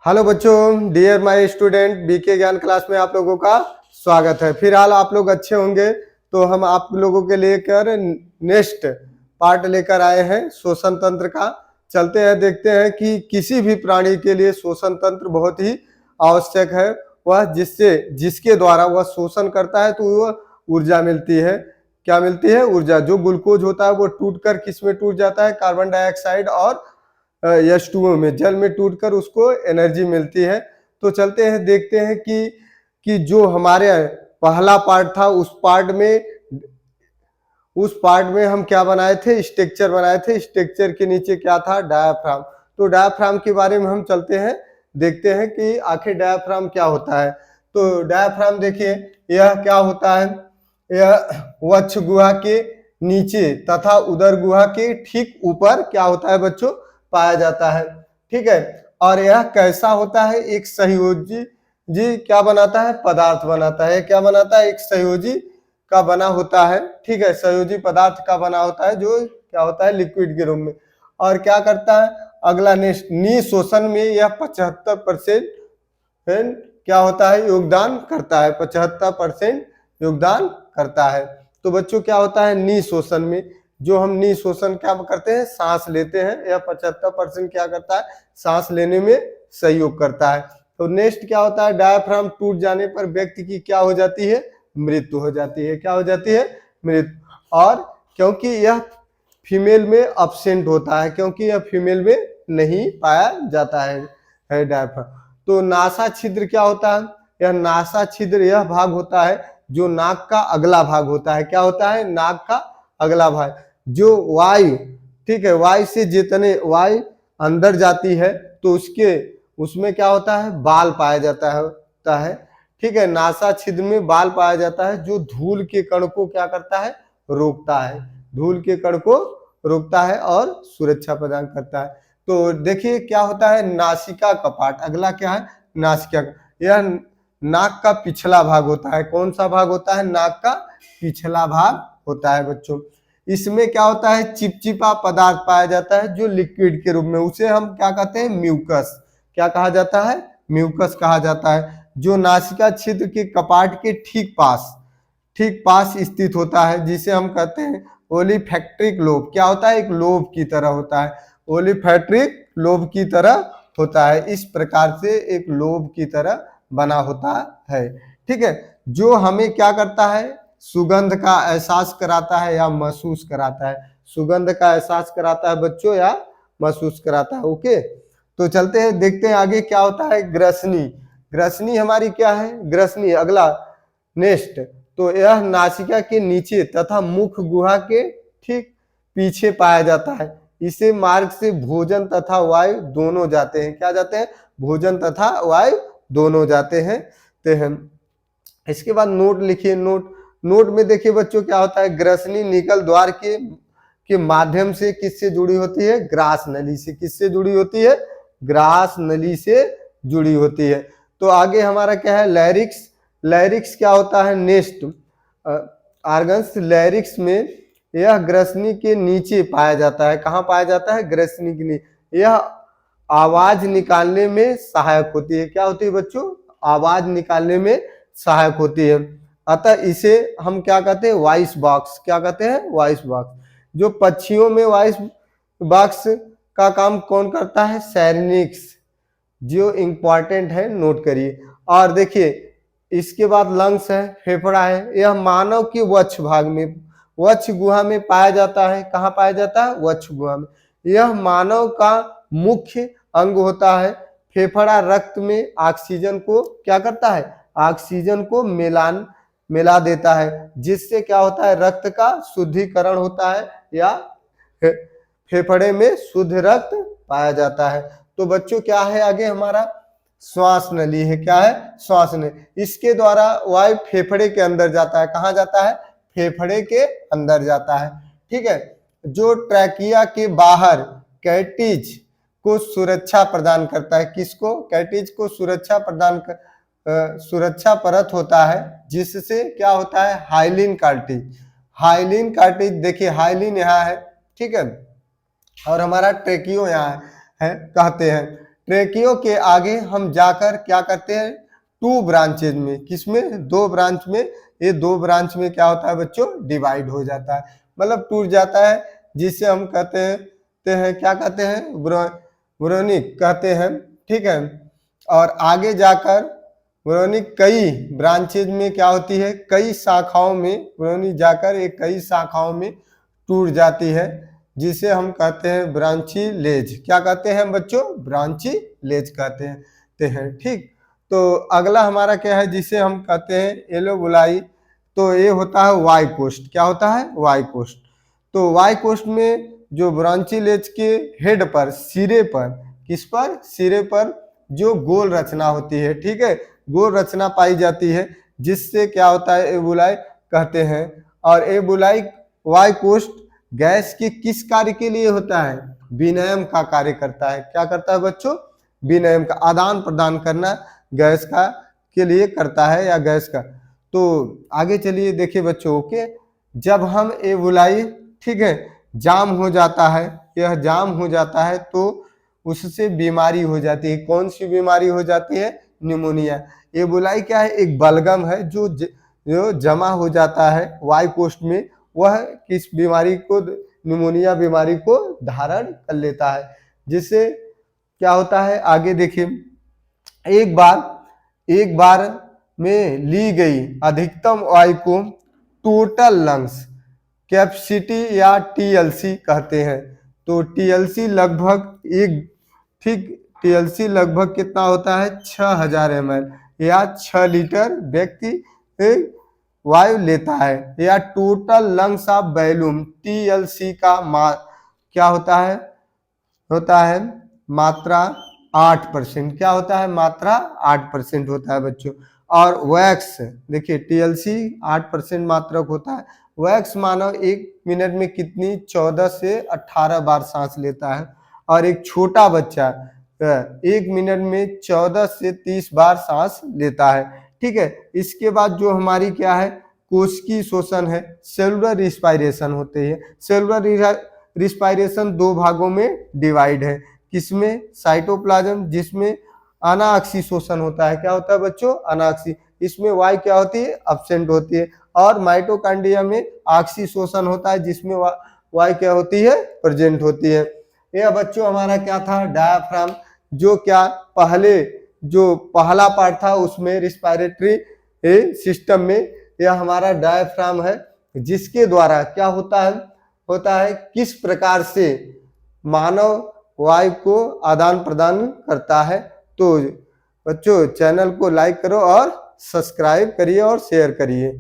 Hello बच्चों, dear my student, BK ज्ञान class में आप लोगों का स्वागत है। फिलहाल आप लोग अच्छे होंगे तो हम आप लोगों के लेकर नेक्स्ट पार्ट लेकर आए हैं श्वसन तंत्र का। चलते हैं, देखते हैं कि किसी भी प्राणी के लिए श्वसन तंत्र बहुत ही आवश्यक है। वह जिसके द्वारा वह शोषण करता है तो वह ऊर्जा मिलती है। क्या मिलती है? ऊर्जा। जो ग्लूकोज होता है वो टूटकर किस में टूट जाता है? कार्बन डाइऑक्साइड और H2O में, जल में टूटकर उसको एनर्जी मिलती है। तो चलते हैं, देखते हैं कि जो हमारे पहला पार्ट था उस पार्ट में हम क्या बनाए थे? स्ट्रक्चर बनाए थे। स्ट्रक्चर के नीचे क्या था? डायाफ्राम। तो डायाफ्राम के बारे में हम चलते हैं, देखते हैं कि आखिर डायाफ्राम क्या होता है। तो डायाफ्राम देखिए, यह क्या होता है? यह वक्ष गुहा के नीचे तथा उदर गुहा के ठीक ऊपर क्या होता है बच्चों? पाया जाता है। ठीक है। और यह कैसा होता है? एक सहयोजी क्या बनाता है? पदार्थ बनाता है। क्या बनाता है? एक सहयोजी का बना होता है। ठीक है, सहयोजी पदार्थ का बना होता है जो क्या होता है? लिक्विड के रूप में। और क्या करता है? अगला निःशोषण में यह 75% क्या होता है? योगदान करता है। 75% योगदान करता है। तो बच्चों क्या होता है? निःशोषण में जो हम निःशोषण क्या करते हैं? सांस लेते हैं। यह 75% क्या करता है? सांस लेने में सहयोग करता है। तो नेक्स्ट क्या होता है? डायाफ्राम टूट जाने पर व्यक्ति की क्या हो जाती है? मृत्यु हो जाती है। क्या हो जाती है? मृत्यु। और क्योंकि यह फीमेल में अब्सेंट होता है, क्योंकि यह फीमेल में नहीं पाया जाता है डायाफ्राम। तो नासा छिद्र क्या होता है? यह नासा छिद्र यह भाग होता है जो नाक का अगला भाग होता है। क्या होता है? नाक का अगला भाग। जो वायु, ठीक है, वायु से जितने वायु अंदर जाती है तो उसमें क्या होता है? बाल पाया जाता है। ठीक है, नासा छिद्र में बाल पाया जाता है जो धूल के कण को क्या करता है? रोकता है। धूल के कण को रोकता है और सुरक्षा प्रदान करता है। तो देखिए क्या होता है? नासिका कपाट। अगला क्या है? नासिका। यह नाक का पिछला भाग होता है। कौन सा भाग होता है? नाक का पिछला भाग होता है बच्चों। इसमें क्या होता है? चिपचिपा पदार्थ पाया जाता है जो लिक्विड के रूप में, उसे हम क्या कहते हैं? म्यूकस। क्या कहा जाता है? म्यूकस कहा जाता है। जो नासिका छिद्र के कपाट के ठीक पास स्थित होता है, जिसे हम कहते हैं ओलिफैक्ट्रिक लोब। क्या होता है? एक लोब की तरह होता है। ओलिफैक्ट्रिक लोब की तरह होता है। इस प्रकार से एक लोब की तरह बना होता है। ठीक है, जो हमें क्या करता है? सुगंध का एहसास कराता है या महसूस कराता है? सुगंध का एहसास कराता है बच्चों या महसूस कराता है। ओके, तो चलते हैं, देखते हैं आगे क्या होता है। ग्रसनी। ग्रसनी हमारी क्या है? ग्रसनी अगला नेक्स्ट। तो यह नासिका के नीचे तथा मुख गुहा के ठीक पीछे पाया जाता है। इसे मार्ग से भोजन तथा वायु दोनों जाते हैं। क्या जाते हैं? भोजन तथा वायु दोनों जाते हैं। इसके बाद नोट लिखिए। नोट में देखिए बच्चों क्या होता है? ग्रसनी निकल द्वार के माध्यम से किससे जुड़ी होती है? ग्रास नली से। किससे जुड़ी होती है? ग्रास नली से जुड़ी होती है। तो आगे हमारा क्या है? लैरिक्स। लैरिक्स क्या होता है? Next organs. लैरिक्स में यह ग्रसनी के नीचे पाया जाता है। कहाँ पाया जाता है? ग्रसनी के नीचे। यह आवाज निकालने में सहायक होती है। क्या होती है बच्चों? आवाज निकालने में सहायक होती है। अतः इसे हम क्या कहते हैं? Voice box. क्या कहते हैं? Voice box. जो पक्षियों में वॉइस बॉक्स का काम कौन करता है? सैरिंक्स, जो इंपॉर्टेंट है, नोट करिए। और देखिए इसके बाद लंग्स है, फेफड़ा है। यह मानव के वक्ष भाग में, वक्ष गुहा में पाया जाता है। कहाँ पाया जाता है? वक्ष गुहा में। यह मानव का मुख्य अंग होता है। फेफड़ा रक्त में ऑक्सीजन को क्या करता है? ऑक्सीजन को मिला देता है, जिससे क्या होता है? रक्त का शुद्धिकरण होता है या फेफड़े में शुद्ध रक्त पाया जाता है। तो बच्चों क्या है आगे हमारा? श्वास नली है। क्या है? श्वास नली। इसके द्वारा वायु फेफड़े के अंदर जाता है। कहाँ जाता है? फेफड़े के अंदर जाता है। ठीक है, जो ट्रैकिया के बाहर कैटिज को सुरक्षा प्रदान करता है। किसको? कैटिज को सुरक्षा परत होता है, जिससे क्या होता है? Hyaline cartridge. हाइलिन कार्टिज देखिए, हाइलिन यहाँ है। ठीक है, और हमारा ट्रेकियो यहाँ है कहते हैं। ट्रेकियो के आगे हम जाकर क्या करते हैं, 2 ब्रांचेज में, किसमें, 2 ब्रांच में, ये 2 ब्रांच में क्या होता है बच्चों, डिवाइड हो जाता है, मतलब टूट जाता है, जिससे हम कहते हैं क्या कहते हैं, ब्रोनिक कहते हैं, ठीक है। और आगे जाकर ब्रोनिक कई ब्रांचेज में क्या होती है, कई शाखाओं में ब्रोनिक जाकर एक कई शाखाओं में टूट जाती है, जिसे हम कहते हैं ब्रांचीलेज। क्या कहते हैं बच्चों, ब्रांचीलेज कहते हैं, ठीक। तो अगला हमारा क्या है, जिसे हम कहते हैं एलोबुलाई। तो ये होता है वाई कोस्ट। क्या होता है, वाई कोस्ट। तो वाई कोस्ट में जो ब्रांचीलेज के हेड पर, सिरे पर, किस पर, सिरे पर जो गोल रचना होती है, ठीक है, गोल रचना पाई जाती है, जिससे क्या होता है, एबुलाई कहते हैं। और एबुलाई वाई कोस्ट गैस के किस कार्य के लिए होता है, विनयम का कार्य करता है। क्या करता है बच्चों, विनयम का, आदान प्रदान करना गैस का के लिए करता है, या गैस का। तो आगे चलिए देखिए बच्चों, ओके, जब हम एबुलाई, ठीक है, जाम हो जाता है, यह जाम हो जाता है, तो उससे बीमारी हो जाती है। कौन सी बीमारी हो जाती है, निमोनिया। एबुलाई क्या है, एक बलगम है जो जमा हो जाता है वाई कोस्ट में, वह किस बीमारी को, निमोनिया बीमारी को धारण कर लेता है, जिससे क्या होता है, आगे देखिए, एक बार में ली गई अधिकतम वायु को टोटल लंग्स कैपेसिटी या टीएलसी कहते हैं। तो टीएलसी लगभग टीएलसी लगभग कितना होता है, 6000 ml या 6 लीटर व्यक्ति वायु लेता है, या total lungs of volume, TLC का क्या होता है मात्रा 8%। क्या होता है, मात्रा 8% होता है बच्चों। और वैक्स देखिए, टीएलसी 8% मात्रक होता है। वैक्स मानव 1 मिनट में कितनी, 14 से 18 बार सांस लेता है, और एक छोटा बच्चा 1 मिनट में 14 से 30 बार सांस लेता है, ठीक है। इसके बाद जो हमारी क्या है, कोशिकीय शोषण है, सेलुलर रिस्पायरेशन होते हैं। सेलुलर रिस्पायरेशन 2 भागों में डिवाइड है, किसमें, साइटोप्लाज्म, जिसमें अनाक्सी शोषण होता है। क्या होता है बच्चों, अनाक्सी, इसमें वाई क्या होती है, एब्सेंट होती है। और माइटोकॉन्ड्रिया में आक्सी शोषण होता है, जिसमें वाई क्या होती है, प्रेजेंट होती है। यह बच्चों हमारा क्या था, डायाफ्राम, जो क्या जो पहला पार्ट था उसमें रिस्पायरेटरी सिस्टम में, यह हमारा डायाफ्राम है, जिसके द्वारा क्या होता है किस प्रकार से मानव वायु को आदान प्रदान करता है। तो बच्चों चैनल को लाइक करो और सब्सक्राइब करिए और शेयर करिए।